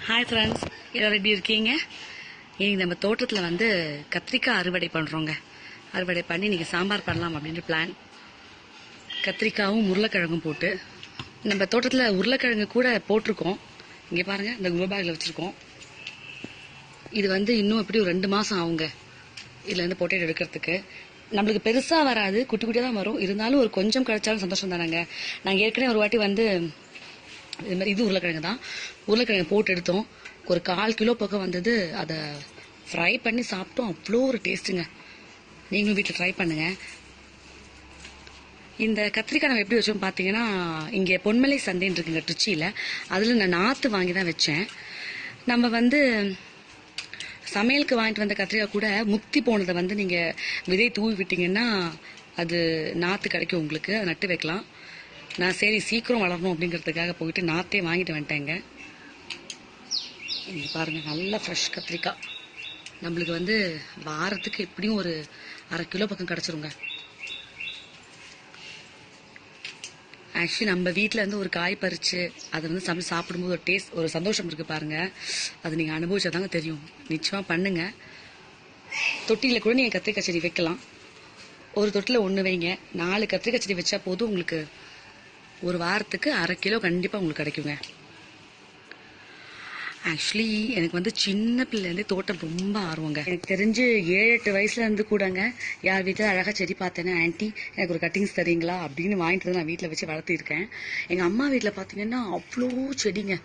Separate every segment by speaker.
Speaker 1: Hi friends, எல்லாரும் எப்படி இருக்கீங்க? இன்னைக்கு நம்ம தோட்டத்தில் வந்து கத்திரிக்காய் அறுவடை பண்ணுறோங்க. அறுவடை பண்ணி இன்னைக்கு சாம்பார் பண்ணலாம் அப்படின்ற பிளான். கத்திரிக்காயும் உருளைக்கிழங்கும் போட்டு நம்ம தோட்டத்தில் உருளைக்கிழங்கு கூட போட்டிருக்கோம். இங்கே பாருங்கள், இந்த குரோ பேக்கில் வச்சுருக்கோம். இது வந்து இன்னும் எப்படி ஒரு 2 மாதம் ஆகுங்க இதில் வந்து பொட்டேட்டோ எடுக்கிறதுக்கு. நம்மளுக்கு பெருசாக வராது, குட்டி குட்டியாக தான் வரும். இருந்தாலும் ஒரு கொஞ்சம் கிடைச்சாலும் சந்தோஷம் தானேங்க. நாங்கள் ஏற்கனவே ஒரு வாட்டி வந்து இது மாதிரி இது உருளைக்கிழங்கு தான், உருளைக்கிழங்கு போட்டு எடுத்தோம். ஒரு 1/4 கிலோ பக்கம் வந்தது. அதை ஃப்ரை பண்ணி சாப்பிட்டோம். அவ்வளோ ஒரு டேஸ்ட்டுங்க. நீங்களும் வீட்டில் ட்ரை பண்ணுங்க. இந்த கத்திரிக்காய் நம்ம எப்படி வச்சோம் பார்த்தீங்கன்னா, இங்கே பொன்மலை சந்தைன்னு இருக்குங்க திருச்சியில். அதில் நான் நாற்று வாங்கி தான் வச்சேன். நம்ம வந்து சமையலுக்கு வாங்கிட்டு வந்த கத்திரிக்காய் கூட முத்தி போனதை வந்து நீங்கள் விதை தூவி விட்டீங்கன்னா அது நாற்று கிடைக்கும் உங்களுக்கு. அதை நட்டு வைக்கலாம். நான் சரி சீக்கிரம் வளரணும் அப்படிங்கிறதுக்காக போயிட்டு நாற்றே வாங்கிட்டு வந்துட்டேங்க. இங்கே பாருங்கள், நல்ல ஃப்ரெஷ் கத்திரிக்காய். நம்மளுக்கு வந்து வாரத்துக்கு எப்படியும் ஒரு 1/2 கிலோ பக்கம் கிடச்சிருங்க. ஆக்சுவலி நம்ம வீட்டில் இருந்து ஒரு காய் பறித்து அதை வந்து சமைச்சு சாப்பிடும்போது ஒரு டேஸ்ட், ஒரு சந்தோஷம் இருக்குது பாருங்கள். அது நீங்கள் அனுபவிச்சாதாங்க தெரியும். நிச்சயமாக பண்ணுங்கள். தொட்டியில் கூட நீங்கள் கத்திரிக்காய் செடி வைக்கலாம். ஒரு தொட்டியில் 1 வைங்க. 4 கத்திரிக்காய் செடி வச்சா போதும். உங்களுக்கு ஒரு வாரத்துக்கு 1/2 கிலோ கண்டிப்பாக உங்களுக்கு கிடைக்குங்க. ஆக்சுவலி எனக்கு வந்து சின்ன பிள்ளைலேருந்தே தோட்டம் ரொம்ப ஆர்வங்க. எனக்கு தெரிஞ்சு 7-8 வயசுலேருந்து கூடங்க யார் வீட்டில் அழகாக செடி பார்த்தேன்னு, ஆன்ட்டி எனக்கு ஒரு கட்டிங்ஸ் தரீங்களா அப்படின்னு வாங்கிட்டு வந்து நான் வீட்டில் வச்சு வளர்த்திருக்கேன். எங்கள் அம்மா வீட்டில் பார்த்தீங்கன்னா அவ்வளோ செடிங்க.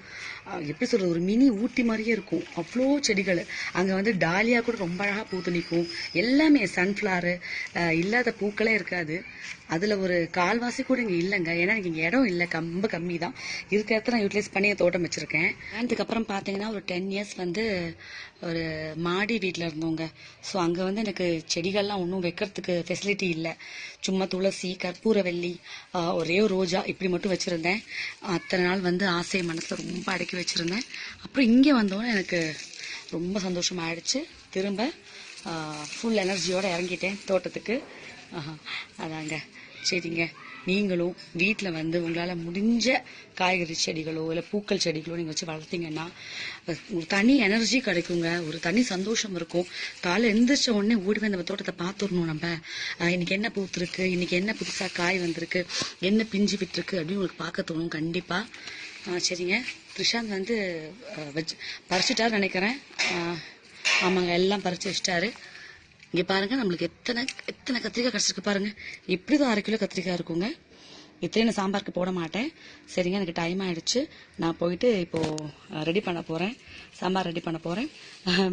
Speaker 1: எப்படி சொல்கிறது, ஒரு மினி ஊட்டி மாதிரியே இருக்கும். அவ்வளோ செடிகள். அங்கே வந்து டாலியா கூட ரொம்ப அழகாக பூத்து நிற்கும். எல்லாமே சன்ஃப்ளவரு, இல்லாத பூக்களே இருக்காது. அதில் ஒரு கால்வாசி கூட இங்கே இல்லைங்க. ஏன்னா எனக்கு இங்கே இடம் இல்லை, ரொம்ப கம்மி தான். இருக்க இடத்துல நான் யூட்டிலைஸ் பண்ணி தோட்டம் வச்சுருக்கேன். அதுக்கப்புறம் பார்த்தீங்கன்னா ஒரு 10 இயர்ஸ் வந்து ஒரு மாடி வீட்டில் இருந்தோங்க. ஸோ அங்கே வந்து எனக்கு செடிகள்லாம் ஒன்றும் வைக்கிறதுக்கு ஃபெசிலிட்டி இல்லை. சும்மா துளசி, கற்பூரவல்லி, ஒரே ஒரு ரோஜா இப்படி மட்டும் வச்சுருந்தேன். அத்தனை நாள் வந்து ஆசை மனசில் ரொம்ப அடக்கி வச்சுருந்தேன். அப்புறம் இங்கே வந்தோன்னே எனக்கு ரொம்ப சந்தோஷமாக ஆயிடுச்சு. திரும்ப ஃபுல் எனர்ஜியோடு இறங்கிட்டேன் தோட்டத்துக்கு. அதாங்க. சரிங்க, நீங்களும் வீட்டில் வந்து உங்களால் முடிஞ்ச காய்கறி செடிகளோ இல்லை பூக்கள் செடிகளோ நீங்கள் வச்சு வளர்த்தீங்கன்னா ஒரு தனி எனர்ஜி கிடைக்குங்க. ஒரு தனி சந்தோஷம் இருக்கும். காலை எந்திரிச்ச உடனே ஓடி வந்து நம்ம தோட்டத்தை பார்த்துடணும். நம்ம இன்னைக்கு என்ன பூத்துருக்கு, இன்னைக்கு என்ன புதுசாக காய் வந்திருக்கு, என்ன பிஞ்சு விட்டுருக்கு அப்படின்னு உங்களுக்கு பார்க்க தோணும் கண்டிப்பாக. சரிங்க, த்ரிஷாந்த் வந்து பறிச்சுட்டாரு நினைக்கிறேன். ஆமாங்க, எல்லாம் பறிச்சு வச்சிட்டாரு. இங்கே பாருங்கள், நம்மளுக்கு எத்தனை கத்திரிக்காய் கிடச்சிருக்கு பாருங்கள். இப்படிதான் 1/2 கிலோ கத்திரிக்காய் இருக்குங்க. இத்தனை சாம்பாருக்கு போட மாட்டேன். சரிங்க, எனக்கு டைம் ஆகிடுச்சு. நான் போயிட்டு இப்போது ரெடி பண்ண போகிறேன், சாம்பார் ரெடி பண்ண போகிறேன்.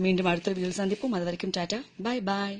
Speaker 1: மீண்டும் அடுத்த வீடியோவில் சந்திப்போம். அது வரைக்கும் டாட்டா, பாய் பாய்.